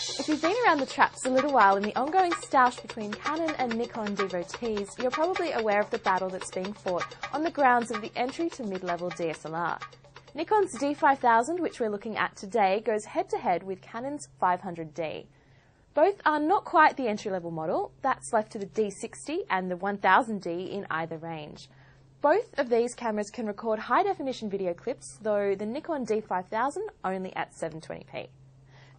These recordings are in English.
If you've been around the traps a little while in the ongoing stoush between Canon and Nikon devotees, you're probably aware of the battle that's being fought on the grounds of the entry to mid-level DSLR. Nikon's D5000, which we're looking at today, goes head-to-head with Canon's 500D. Both are not quite the entry-level model. That's left to the D60 and the 1000D in either range. Both of these cameras can record high-definition video clips, though the Nikon D5000 only at 720p.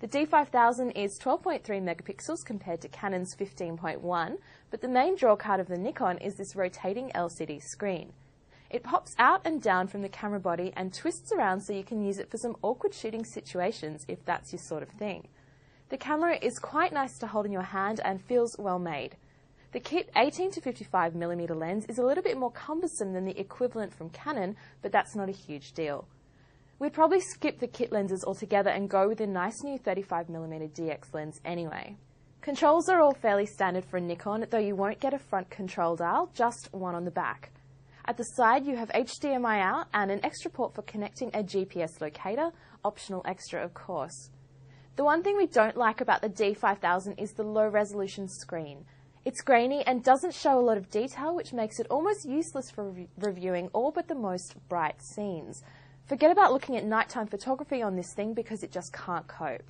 The D5000 is 12.3 megapixels compared to Canon's 15.1, but the main drawcard of the Nikon is this rotating LCD screen. It pops out and down from the camera body and twists around so you can use it for some awkward shooting situations if that's your sort of thing. The camera is quite nice to hold in your hand and feels well made. The kit 18 to 55mm lens is a little bit more cumbersome than the equivalent from Canon, but that's not a huge deal. We'd probably skip the kit lenses altogether and go with a nice new 35mm DX lens anyway. Controls are all fairly standard for a Nikon, though you won't get a front control dial, just one on the back. At the side you have HDMI out and an extra port for connecting a GPS locator, optional extra of course. The one thing we don't like about the D5000 is the low resolution screen. It's grainy and doesn't show a lot of detail, which makes it almost useless for reviewing all but the most bright scenes. Forget about looking at nighttime photography on this thing because it just can't cope.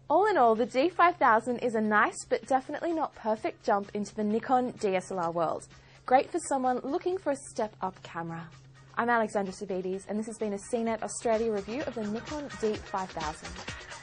All in all, the D5000 is a nice but definitely not perfect jump into the Nikon DSLR world. Great for someone looking for a step-up camera. I'm Alexandra Sabides, and this has been a CNET Australia review of the Nikon D5000.